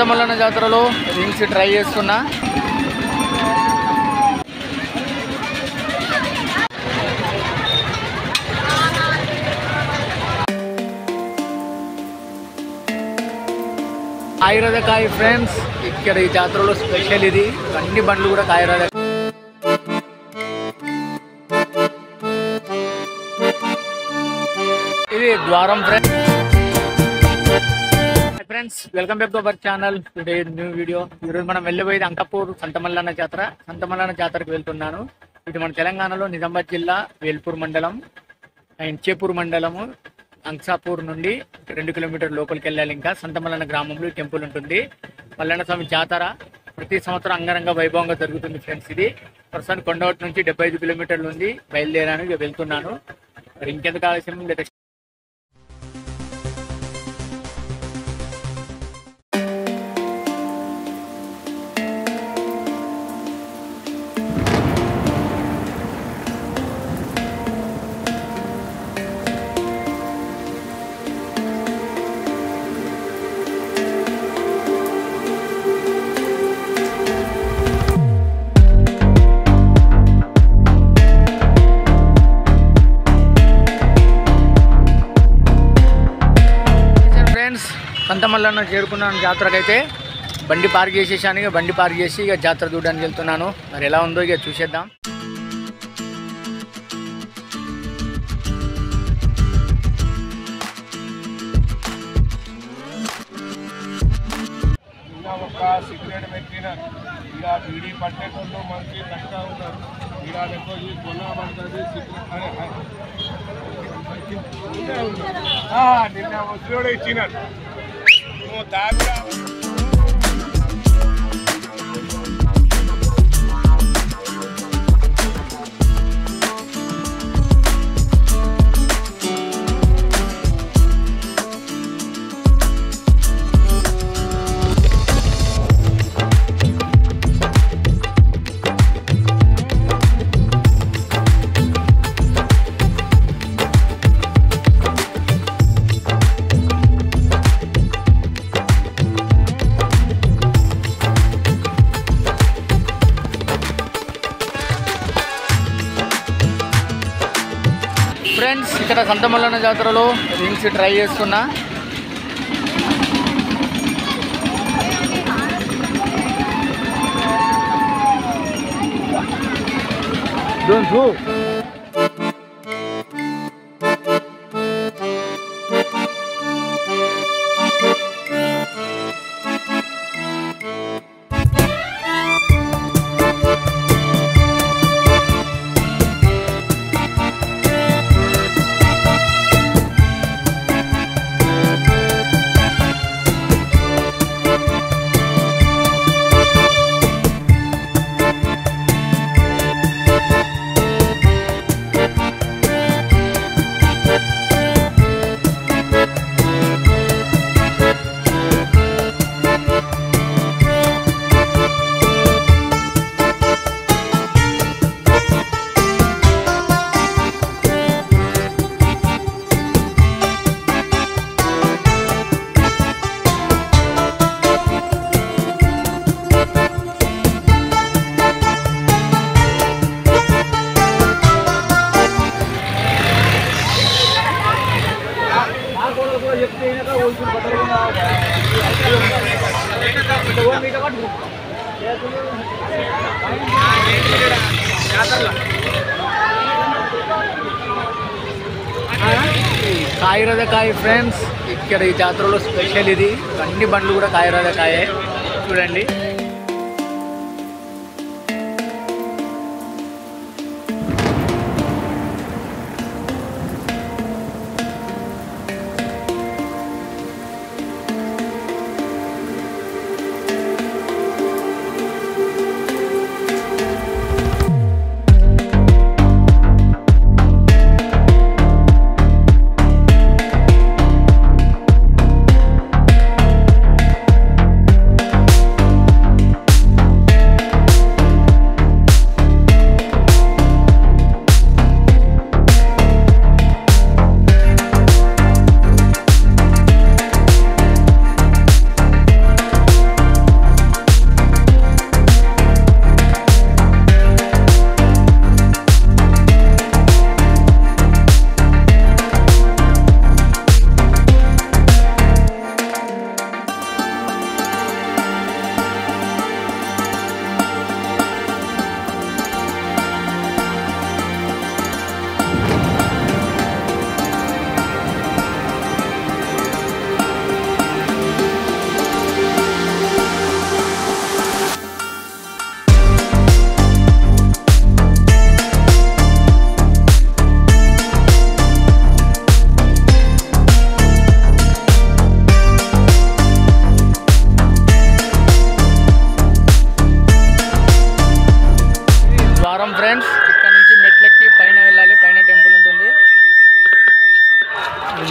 మల్లన్న జాతరలో rings try చేస్తున్నా. కాయరదకాయ friends, ఇక్కడ ఈ జాతరలో స్పెషల్ ఇది. అన్ని బండ్లు కూడా కాయరద. ఇది ద్వారం friends. Welcome back to our channel. Today new video. ఈరోజు మనం వెళ్ళబోయేది అంకాపూర్ సంతమల్లన్న జాతర. సంతమల్లన్న జాతరకు వెళ్తున్నాను. ఇది మన తెలంగాణలో నిజామాబాద్ జిల్లా వేల్పూర్ మండలం అండ్ చేపూర్ మండలము అంకాపూర్ నుండి 2 కిలోమీటర్ల లోపలికి వెళ్ళాలి. ఇంకా సంతమల్లన్న గ్రామంలో టెంపుల్ ఉంటుంది. మల్లన్న స్వామి జాతర ప్రతి సంవత్సరం అంగరంగ వైభవంగా జరుగుతుంది ఫ్రెండ్స్. ఇది ప్రస్తుతానికి కొండవటి నుంచి 75 కిలోమీటర్లు ఉంది. బయలుదేరాను, ఇక వెళ్తున్నాను. మరి ఇంకెందుకు ఆలస్యం, సంతమల్లన్న చేరుకున్నాను. జాతరకు అయితే బండి పార్క్ చేసేసాను. ఇక బండి పార్క్ చేసి ఇక జాతర చూడడానికి వెళ్తున్నాను. మరి ఎలా ఉందో ఇక చూసేద్దాం. సిగరెట్ పెట్టిన ఇక బీడీ పట్టేటోళ్ళు మనకి కష్టంగా ఉన్నారు. ఇక ఎక్కువ ఈ కొన పడుతుంది. నిన్న వస్తువుడు ఇచ్చినారు. నువ్వు తాగురా. ఫ్రెండ్స్, ఇక్కడ సంతమల్లన్న జాతరలో రింగ్స్ ట్రై చేస్తున్నా. కాయరదకాయ ఫ్రెండ్స్, ఇక్కడ ఈ జాతరలో స్పెషల్ ఇది. అన్ని బండ్లు కూడా కాయరదకాయే. చూడండి.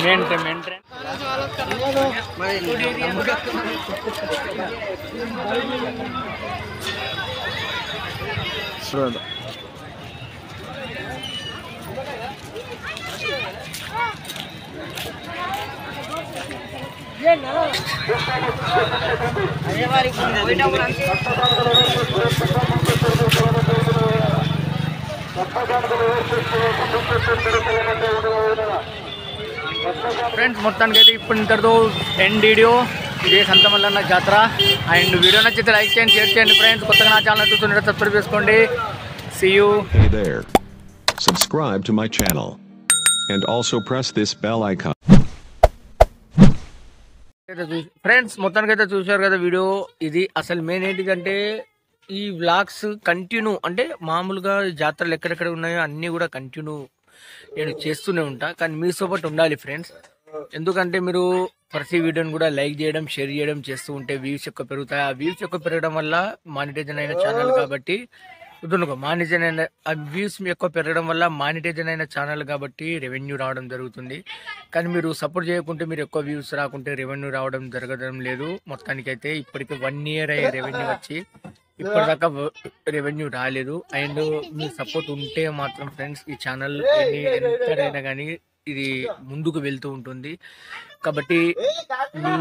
మెయిన్ ట్రైన్ ఫ్రెండ్స్ మొత్తానికి అయితే ఇప్పుడు ఇంతటితో ఎండ్ వీడియో. ఇదే సంతమల్లన్న జాతర. అండ్ వీడియో నచ్చితే లైక్ చేయండి, షేర్ చేయండి ఫ్రెండ్స్. కొత్తగా నా ఛానల్ చూస్తుంటే సబ్స్క్రైబ్ చేసుకోండి. See you. Hey there. Subscribe to my channel. And also press this bell icon. Friends మొత్తానికి అయితే చూశారు కదా వీడియో. ఇది అసలు మెయిన్ ఏంటిదంటే ఈ వ్లాగ్స్ కంటిన్యూ అంటే మామూలుగా జాతరలు ఎక్కడెక్కడ ఉన్నాయో అన్నీ కూడా కంటిన్యూ నేను చేస్తూనే ఉంటా. కానీ మీ సపోర్ట్ ఉండాలి ఫ్రెండ్స్. ఎందుకంటే మీరు ప్రతి వీడియోని కూడా లైక్ చేయడం, షేర్ చేయడం చేస్తూ ఉంటే వ్యూస్ ఎక్కువ పెరుగుతాయి. ఆ వ్యూస్ ఎక్కువ పెరగడం వల్ల మానిటైజన్ అయిన ఛానల్ కాబట్టి ఆ వ్యూస్ ఎక్కువ పెరగడం వల్ల మానిటైజన్ అయిన ఛానల్ కాబట్టి రెవెన్యూ రావడం జరుగుతుంది. కానీ మీరు సపోర్ట్ చేయకుంటే, మీరు ఎక్కువ వ్యూస్ రాకుంటే రెవెన్యూ రావడం జరగడం లేదు. మొత్తానికైతే ఇప్పటికి 1 year అయ్యే రెవెన్యూ వచ్చి ఇప్పటిదాకా రెవెన్యూ రాలేదు. అండ్ మీ సపోర్ట్ ఉంటే మాత్రం ఫ్రెండ్స్ ఈ ఛానల్ ఎంతైనా కానీ ఇది ముందుకు వెళ్తూ ఉంటుంది. కాబట్టి మీ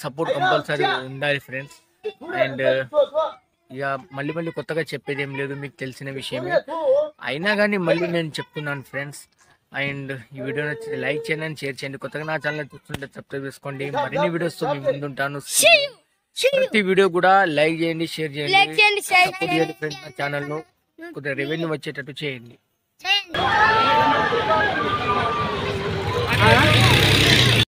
సపోర్ట్ కంపల్సరీ ఉండాలి ఫ్రెండ్స్. అండ్ ఇక మళ్ళీ కొత్తగా చెప్పేది ఏం లేదు, మీకు తెలిసిన విషయమే. అయినా కానీ మళ్ళీ నేను చెప్తున్నాను ఫ్రెండ్స్. అండ్ ఈ వీడియో నచ్చితే లైక్ చేయండి, షేర్ చేయండి. కొత్తగా నా ఛానల్ చూస్తుంటే సబ్స్క్రైబ్ చేసుకోండి. మరిన్ని వీడియోస్తో మీ ముందుంటాను. ప్రతి వీడియో కూడా లైక్ చేయండి, షేర్ చేయండి, సపోర్ట్ చేయండి ఫ్రెండ్స్. నా ఛానల్ను కొద్దిగా రెవెన్యూ వచ్చేటట్టు చేయండి.